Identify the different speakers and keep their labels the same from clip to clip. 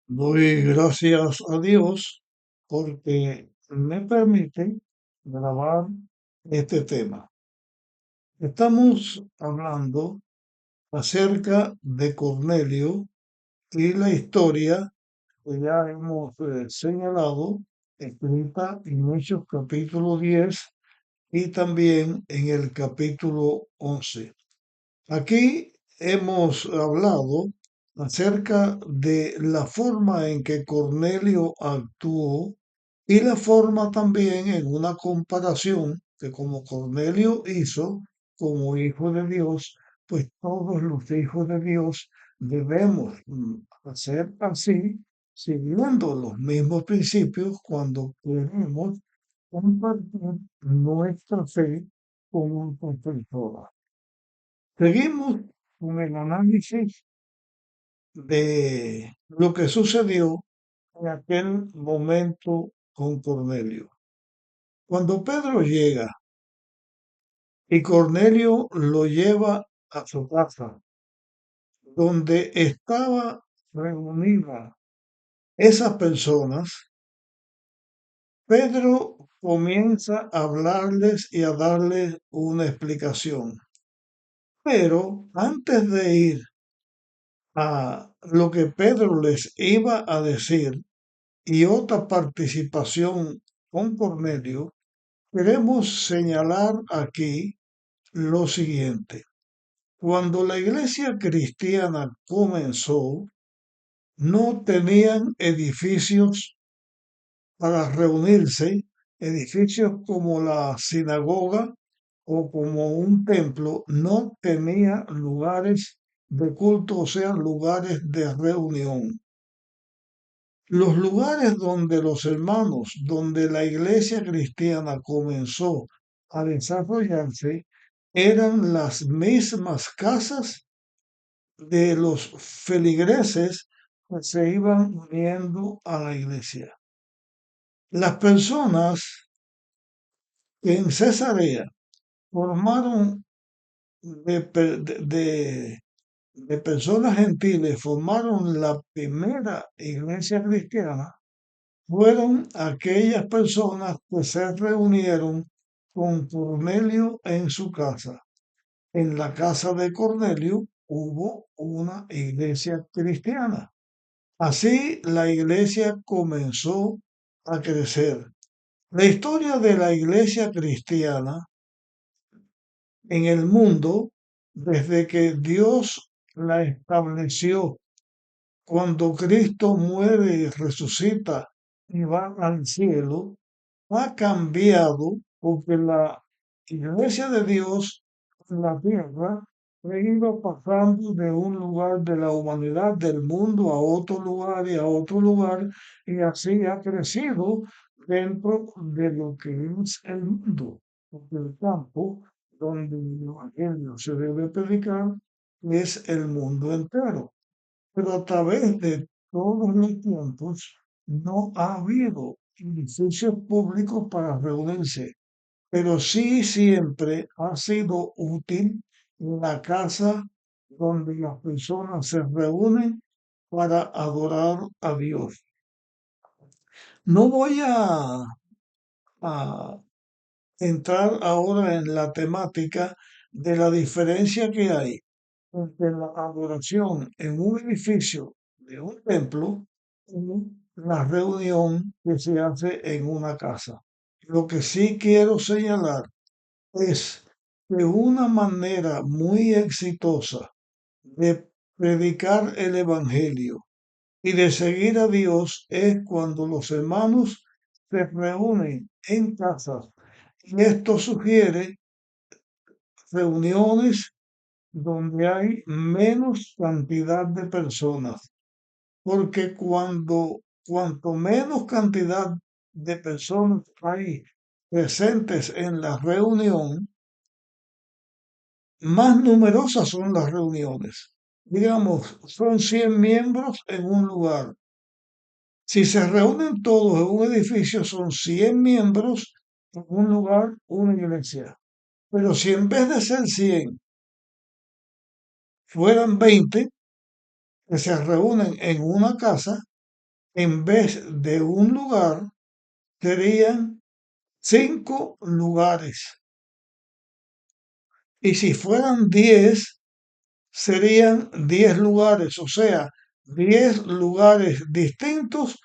Speaker 1: Doy gracias a Dios porque me permite grabar este tema. Estamos hablando acerca de Cornelio y la historia que ya hemos señalado, escrita en Hechos capítulo 10 y también en el capítulo 11. Aquí hemos hablado acerca de la forma en que Cornelio actuó y la forma también en una comparación que como Cornelio hizo como hijo de Dios, pues todos los hijos de Dios debemos hacer así, siguiendo los mismos principios cuando queremos compartir nuestra fe con otras personas. Seguimos con el análisis de lo que sucedió en aquel momento con Cornelio. Cuando Pedro llega y Cornelio lo lleva a su casa, donde estaba reunida esas personas, Pedro comienza a hablarles y a darles una explicación. Pero antes de ir a lo que Pedro les iba a decir, y otra participación con Cornelio, queremos señalar aquí lo siguiente. Cuando la iglesia cristiana comenzó, no tenían edificios para reunirse, edificios como la sinagoga o como un templo, no tenía lugares de culto, o sea, lugares de reunión. Los lugares donde los hermanos, donde la iglesia cristiana comenzó a desarrollarse, eran las mismas casas de los feligreses que se iban uniendo a la iglesia. Las personas que en Cesarea formaron de personas gentiles, formaron la primera iglesia cristiana, fueron aquellas personas que se reunieron con Cornelio en su casa. En la casa de Cornelio hubo una iglesia cristiana. Así la iglesia comenzó a crecer. La historia de la iglesia cristiana en el mundo, desde que Dios la estableció, cuando Cristo muere y resucita y va al cielo, ha cambiado porque la iglesia de Dios en la tierra ha ido pasando de un lugar de la humanidad, del mundo, a otro lugar y a otro lugar, y así ha crecido dentro de lo que es el mundo, porque el campo donde el evangelio se debe predicar es el mundo entero. Pero a través de todos los tiempos no ha habido edificios públicos para reunirse, pero sí siempre ha sido útil la casa donde las personas se reúnen para adorar a Dios. No voy a entrar ahora en la temática de la diferencia que hay entre la adoración en un edificio de un templo y la reunión que se hace en una casa. Lo que sí quiero señalar es que una manera muy exitosa de predicar el Evangelio y de seguir a Dios es cuando los hermanos se reúnen en casas. Y esto sugiere reuniones donde hay menos cantidad de personas, porque cuanto menos cantidad de personas hay presentes en la reunión, más numerosas son las reuniones. Digamos, son 100 miembros en un lugar. Si se reúnen todos en un edificio, son 100 miembros en un lugar, una iglesia. Pero si en vez de ser 100 fueran 20 que se reúnen en una casa, en vez de un lugar, serían 5 lugares. Y si fueran 10, serían 10 lugares, o sea, 10 lugares distintos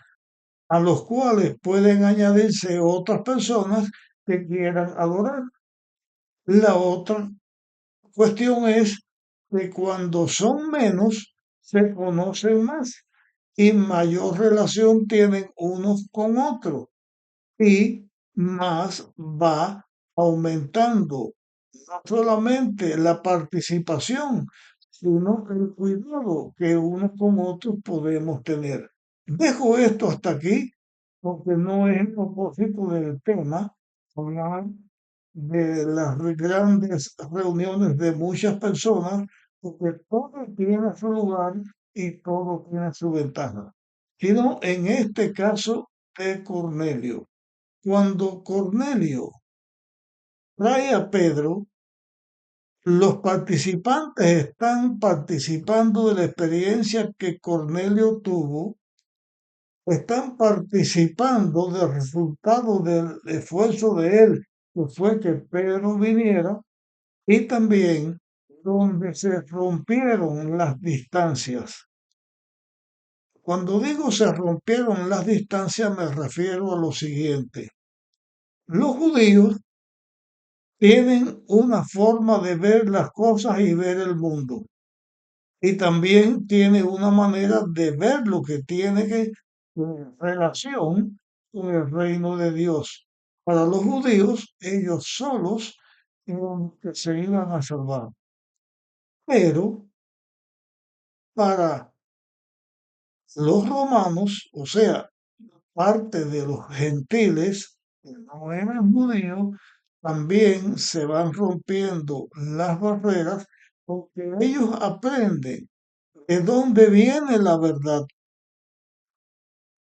Speaker 1: a los cuales pueden añadirse otras personas que quieran adorar. La otra cuestión es que cuando son menos, se conocen más y mayor relación tienen unos con otros y más va aumentando no solamente la participación, sino el cuidado que unos con otros podemos tener. Dejo esto hasta aquí porque no es el propósito del tema hablar de las grandes reuniones de muchas personas, porque todo tiene su lugar y todo tiene su ventaja. Sino en este caso de Cornelio. Cuando Cornelio trae a Pedro, los participantes están participando de la experiencia que Cornelio tuvo, están participando del resultado del esfuerzo de él, que fue que Pedro viniera, y también donde se rompieron las distancias. Cuando digo se rompieron las distancias me refiero a lo siguiente. Los judíos tienen una forma de ver las cosas y ver el mundo. Y también tiene una manera de ver lo que tiene que relación con el reino de Dios. Para los judíos, ellos solos eran los que se iban a salvar. Pero para los romanos, o sea, parte de los gentiles que no eran judíos, también se van rompiendo las barreras porque ellos aprenden de dónde viene la verdad.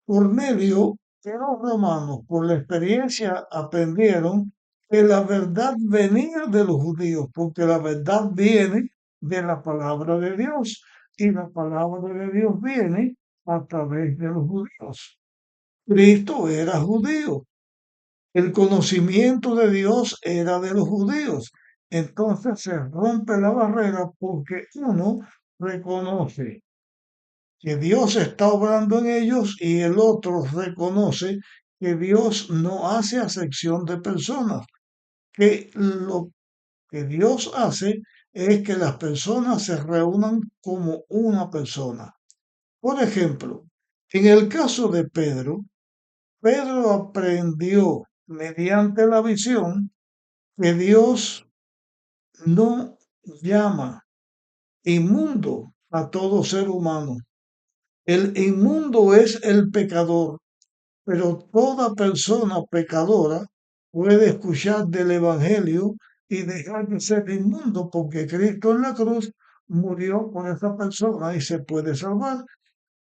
Speaker 1: Cornelio y los romanos, por la experiencia, aprendieron que la verdad venía de los judíos, porque la verdad viene de la palabra de Dios y la palabra de Dios viene a través de los judíos. Cristo era judío. El conocimiento de Dios era de los judíos. Entonces se rompe la barrera porque uno reconoce que Dios está obrando en ellos y el otro reconoce que Dios no hace acepción de personas, que lo que Dios hace es que las personas se reúnan como una persona. Por ejemplo, en el caso de Pedro, Pedro aprendió mediante la visión que Dios no llama inmundo a todo ser humano. El inmundo es el pecador, pero toda persona pecadora puede escuchar del Evangelio y dejar de ser inmundo porque Cristo en la cruz murió por esa persona y se puede salvar.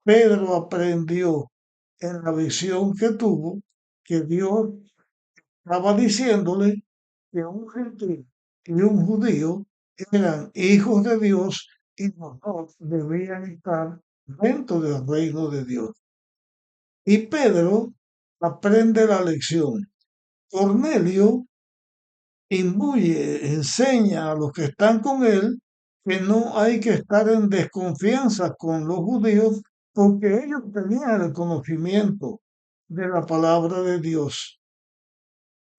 Speaker 1: Pedro aprendió en la visión que tuvo que Dios estaba diciéndole que un gentil y un judío eran hijos de Dios y los dos debían estar dentro del reino de Dios. Y Pedro aprende la lección. Cornelio imbuye, enseña a los que están con él que no hay que estar en desconfianza con los judíos porque ellos tenían el conocimiento de la palabra de Dios.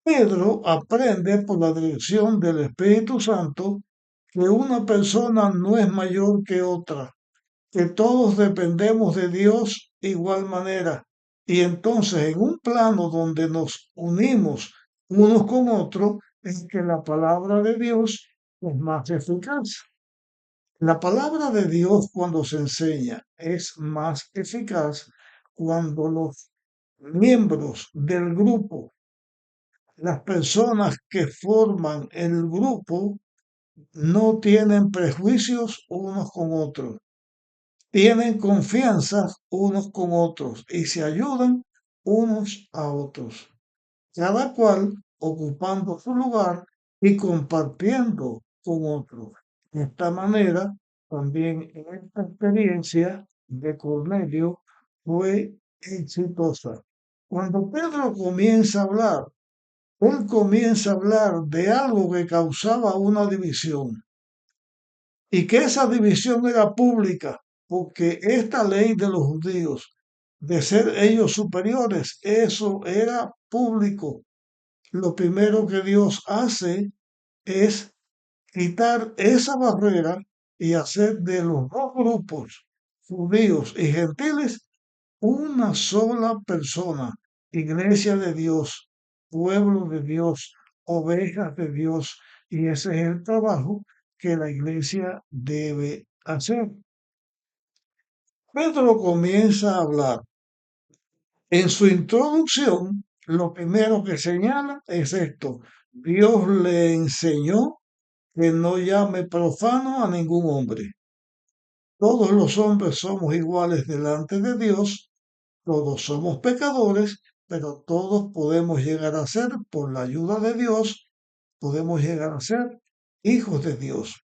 Speaker 1: Pedro aprende por la dirección del Espíritu Santo que una persona no es mayor que otra, que todos dependemos de Dios igual manera. Y entonces en un plano donde nos unimos unos con otros, es que la palabra de Dios es más eficaz. La palabra de Dios cuando se enseña es más eficaz cuando los miembros del grupo, las personas que forman el grupo, no tienen prejuicios unos con otros, tienen confianza unos con otros y se ayudan unos a otros, cada cual ocupando su lugar y compartiendo con otros. De esta manera, también en esta experiencia de Cornelio fue exitosa. Cuando Pedro comienza a hablar, él comienza a hablar de algo que causaba una división y que esa división era pública, porque esta ley de los judíos, de ser ellos superiores, eso era público. Lo primero que Dios hace es quitar esa barrera y hacer de los dos grupos, judíos y gentiles, una sola persona, iglesia de Dios, pueblo de Dios, ovejas de Dios. Y ese es el trabajo que la iglesia debe hacer. Pedro comienza a hablar. En su introducción, lo primero que señala es esto. Dios le enseñó que no llame profano a ningún hombre. Todos los hombres somos iguales delante de Dios, todos somos pecadores, pero todos podemos llegar a ser, por la ayuda de Dios, podemos llegar a ser hijos de Dios.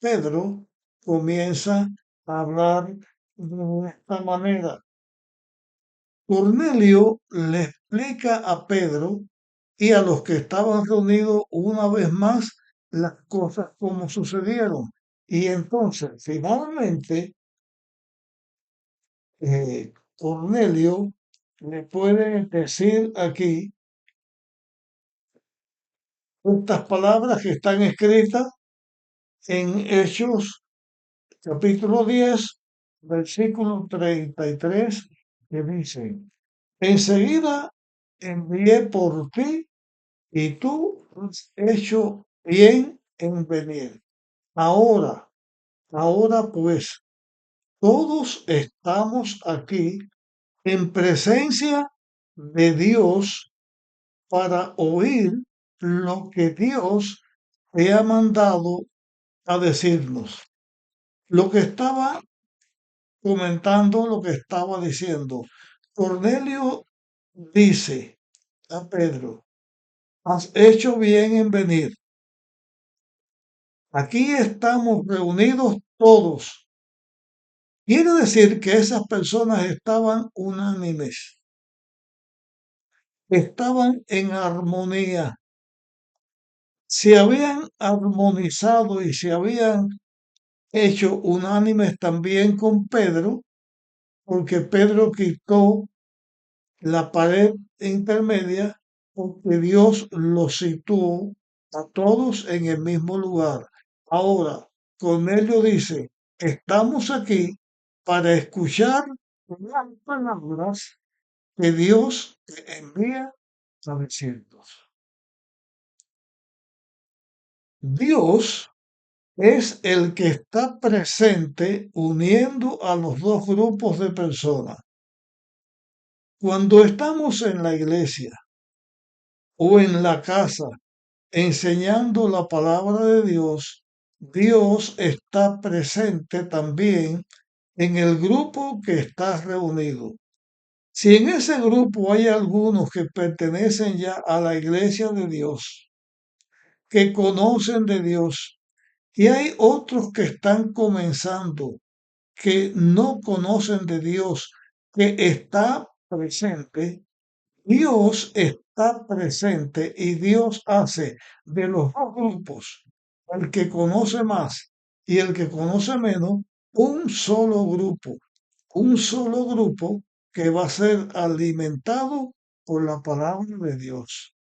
Speaker 1: Pedro comienza a hablar de esta manera. Cornelio le explica a Pedro y a los que estaban reunidos una vez más las cosas como sucedieron. Y entonces, finalmente, Cornelio le puede decir aquí estas palabras que están escritas en Hechos capítulo 10, versículo 33, que dice, enseguida envié por ti y tú has hecho bien en venir. Ahora, ahora pues, todos estamos aquí en presencia de Dios para oír lo que Dios te ha mandado a decirnos. Lo que estaba comentando, lo que estaba diciendo. Cornelio dice a Pedro, has hecho bien en venir. Aquí estamos reunidos todos. Quiere decir que esas personas estaban unánimes, estaban en armonía, se habían armonizado y se habían hecho unánimes también con Pedro, porque Pedro quitó la pared intermedia, porque Dios los situó a todos en el mismo lugar. Ahora, Cornelio dice, estamos aquí para escuchar las palabras que Dios te envía a decirnos. Dios es el que está presente uniendo a los dos grupos de personas. Cuando estamos en la iglesia o en la casa enseñando la palabra de Dios, Dios está presente también en el grupo que está reunido. Si en ese grupo hay algunos que pertenecen ya a la iglesia de Dios, que conocen de Dios, y hay otros que están comenzando, que no conocen de Dios, que está presente, Dios está presente y Dios hace de los dos grupos, el que conoce más y el que conoce menos, un solo grupo que va a ser alimentado por la palabra de Dios.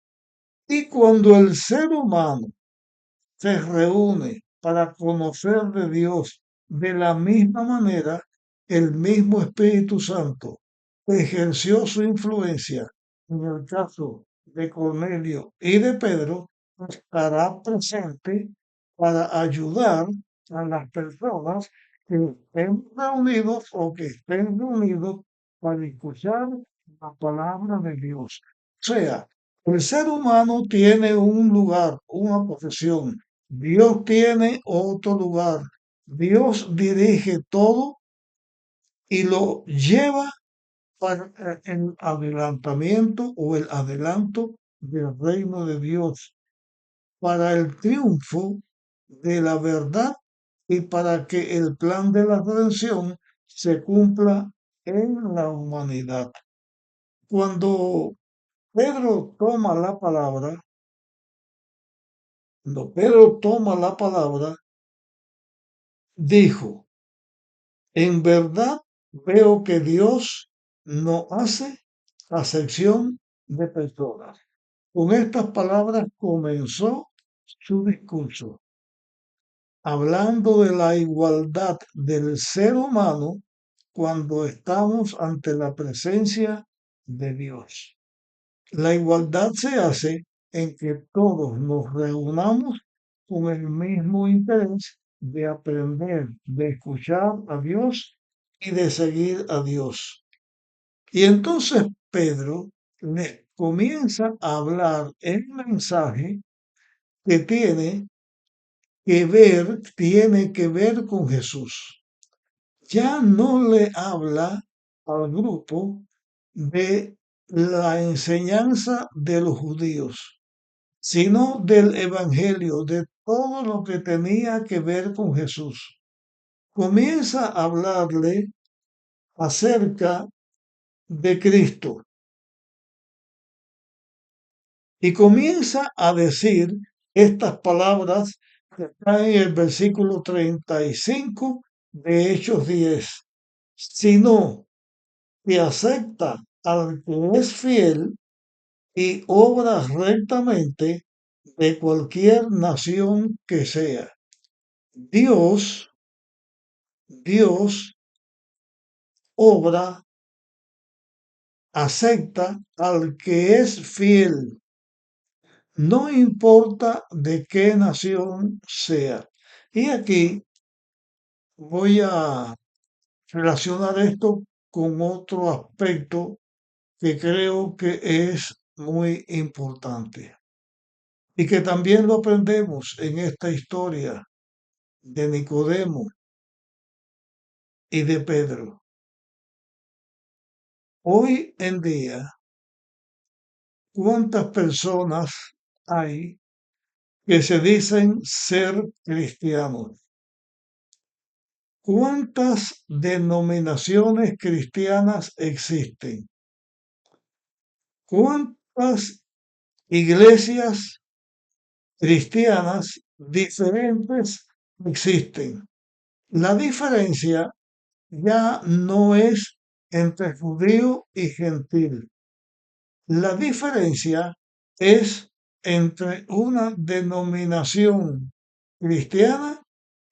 Speaker 1: Y cuando el ser humano se reúne para conocer de Dios de la misma manera, el mismo Espíritu Santo ejerció su influencia en el caso de Cornelio y de Pedro, estará presente para ayudar a las personas que estén reunidos o que estén reunidos para escuchar la palabra de Dios. O sea, el ser humano tiene un lugar, una profesión. Dios tiene otro lugar. Dios dirige todo y lo lleva para el adelantamiento o el adelanto del reino de Dios, para el triunfo de la verdad y para que el plan de la redención se cumpla en la humanidad. Cuando Pedro toma la palabra, cuando Pedro toma la palabra, dijo, en verdad veo que Dios no hace acepción de personas. Con estas palabras comenzó su discurso, hablando de la igualdad del ser humano cuando estamos ante la presencia de Dios. La igualdad se hace en que todos nos reunamos con el mismo interés de aprender, de escuchar a Dios y de seguir a Dios. Y entonces Pedro les comienza a hablar el mensaje que tiene que ver con Jesús. Ya no le habla al grupo de la enseñanza de los judíos, sino del Evangelio, de todo lo que tenía que ver con Jesús. Comienza a hablarle acerca de Cristo y comienza a decir estas palabras que están en el versículo 35 de Hechos 10. Sino que acepta al que es fiel y obra rectamente de cualquier nación que sea. Dios, Dios obra, acepta al que es fiel, no importa de qué nación sea. Y aquí voy a relacionar esto con otro aspecto que creo que es muy importante y que también lo aprendemos en esta historia de Nicodemo y de Pedro. Hoy en día, ¿cuántas personas hay que se dicen ser cristianos? ¿Cuántas denominaciones cristianas existen? ¿Cuántas iglesias cristianas diferentes existen? La diferencia ya no es entre judío y gentil. La diferencia es entre una denominación cristiana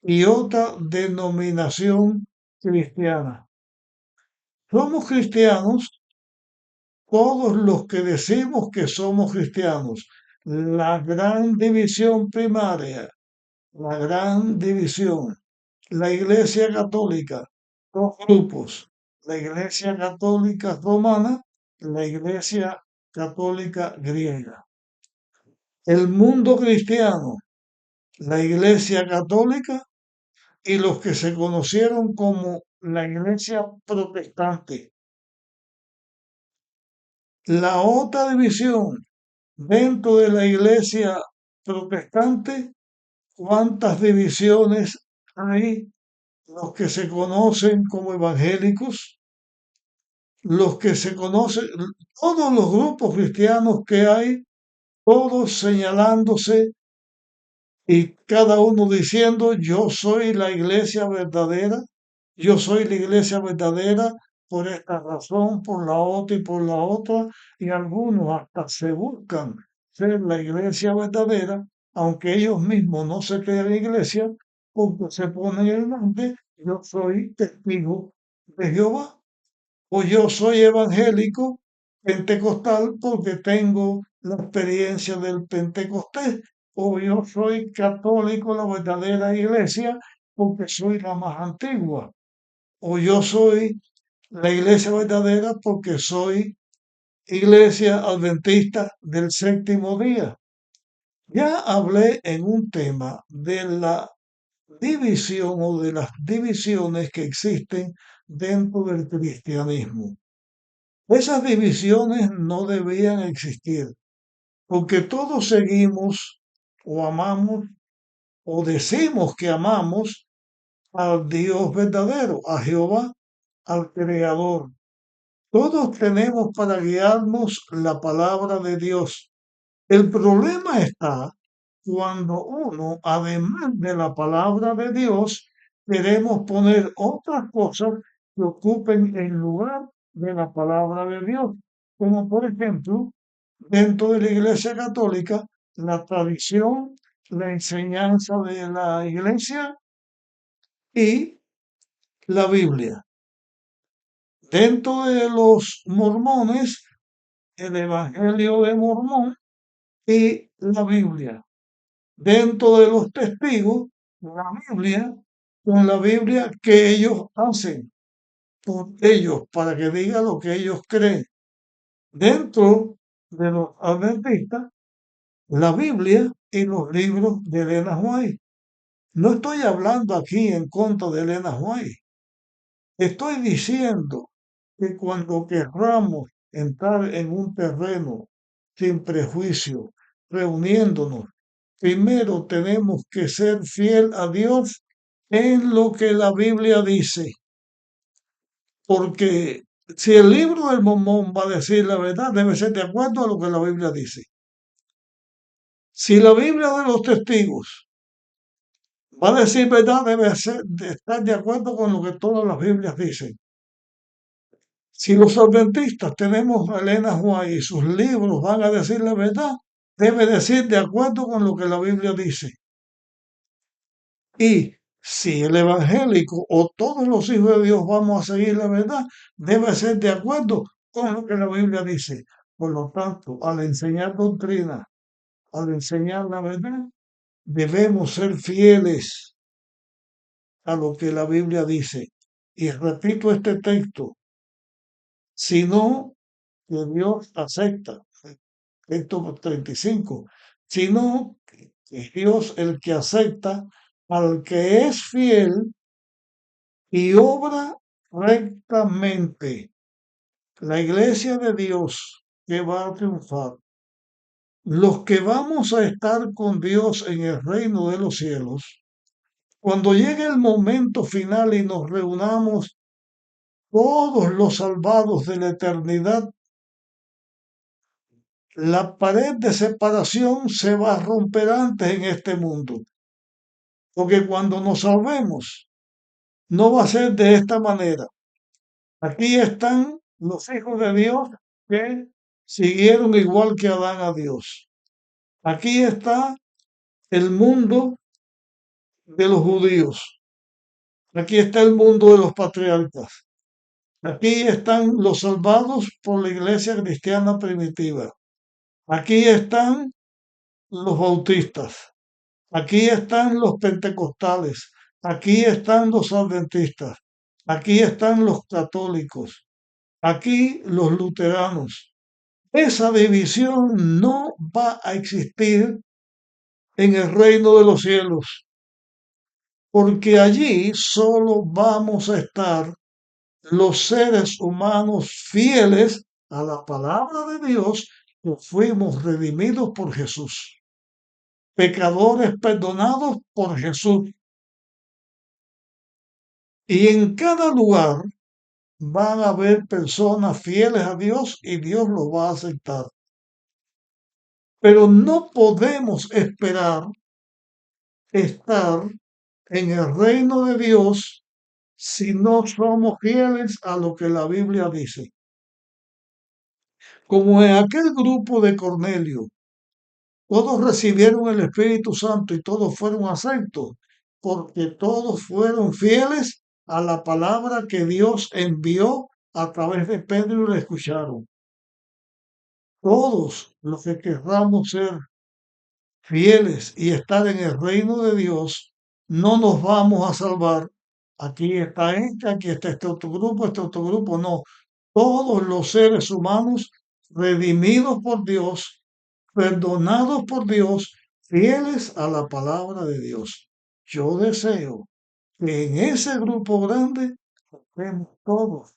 Speaker 1: y otra denominación cristiana. Somos cristianos todos los que decimos que somos cristianos. La gran división primaria, la gran división, la Iglesia Católica, dos grupos, la Iglesia Católica Romana, la Iglesia Católica Griega. El mundo cristiano, la Iglesia Católica y los que se conocieron como la Iglesia Protestante. La otra división dentro de la Iglesia Protestante, ¿cuántas divisiones hay? Los que se conocen como evangélicos, los que se conocen, todos los grupos cristianos que hay, todos señalándose y cada uno diciendo, yo soy la iglesia verdadera, yo soy la iglesia verdadera por esta razón, por la otra y por la otra, y algunos hasta se buscan ser la iglesia verdadera, aunque ellos mismos no se crean iglesia, porque se ponen el nombre, yo soy testigo de Jehová, o yo soy evangélico pentecostal porque tengo la experiencia del Pentecostés, o yo soy católico, la verdadera iglesia, porque soy la más antigua, o yo soy la iglesia verdadera porque soy iglesia adventista del séptimo día. Ya hablé en un tema de la división o de las divisiones que existen dentro del cristianismo. Esas divisiones no debían existir, porque todos seguimos o amamos o decimos que amamos al Dios verdadero, a Jehová, al Creador. Todos tenemos para guiarnos la palabra de Dios. El problema está cuando uno, además de la palabra de Dios, queremos poner otras cosas que ocupen el lugar de la palabra de Dios. Como por ejemplo, dentro de la Iglesia Católica, la tradición, la enseñanza de la Iglesia y la Biblia. Dentro de los mormones, el Evangelio de Mormón y la Biblia. Dentro de los testigos, la Biblia, con la Biblia que ellos hacen por ellos, para que diga lo que ellos creen. Dentro de los adventistas, la Biblia y los libros de Elena White. No estoy hablando aquí en contra de Elena White. Estoy diciendo que cuando querramos entrar en un terreno sin prejuicio, reuniéndonos, primero tenemos que ser fiel a Dios en lo que la Biblia dice. Porque si el libro del Mormón va a decir la verdad, debe ser de acuerdo a lo que la Biblia dice. Si la Biblia de los testigos va a decir verdad, debe ser, de estar de acuerdo con lo que todas las Biblias dicen. Si los adventistas tenemos a Elena White y sus libros van a decir la verdad, debe decir de acuerdo con lo que la Biblia dice. Y si el evangélico o todos los hijos de Dios vamos a seguir la verdad, debe ser de acuerdo con lo que la Biblia dice. Por lo tanto, al enseñar doctrina, al enseñar la verdad, debemos ser fieles a lo que la Biblia dice. Y repito este texto, sino que Dios acepta, texto 35, sino que es Dios el que acepta al que es fiel y obra rectamente. La iglesia de Dios que va a triunfar, los que vamos a estar con Dios en el reino de los cielos, cuando llegue el momento final y nos reunamos todos los salvados de la eternidad, la pared de separación se va a romper antes en este mundo. Porque cuando nos salvemos, no va a ser de esta manera. Aquí están los hijos de Dios que siguieron igual que Adán a Dios. Aquí está el mundo de los judíos. Aquí está el mundo de los patriarcas. Aquí están los salvados por la iglesia cristiana primitiva. Aquí están los bautistas. Aquí están los pentecostales. Aquí están los adventistas. Aquí están los católicos. Aquí los luteranos. Esa división no va a existir en el reino de los cielos, porque allí solo vamos a estar los seres humanos fieles a la palabra de Dios que fuimos redimidos por Jesús, pecadores perdonados por Jesús. Y en cada lugar van a haber personas fieles a Dios y Dios los va a aceptar. Pero no podemos esperar estar en el reino de Dios si no somos fieles a lo que la Biblia dice. Como en aquel grupo de Cornelio, todos recibieron el Espíritu Santo y todos fueron aceptos, porque todos fueron fieles a la palabra que Dios envió a través de Pedro y le escucharon. Todos los que querramos ser fieles y estar en el reino de Dios, no nos vamos a salvar. Aquí está aquí está este otro grupo, no. Todos los seres humanos redimidos por Dios, perdonados por Dios, fieles a la palabra de Dios. Yo deseo que en ese grupo grande estemos todos.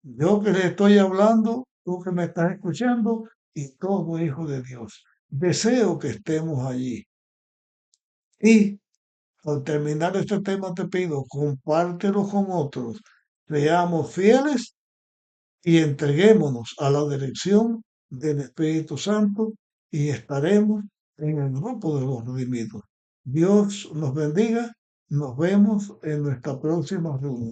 Speaker 1: Yo que le estoy hablando, tú que me estás escuchando y todo hijo de Dios. Deseo que estemos allí. Y al terminar este tema te pido, compártelo con otros. Seamos fieles y entreguémonos a la dirección del Espíritu Santo y estaremos en el grupo de los redimidos. Dios nos bendiga. Nos vemos en nuestra próxima reunión.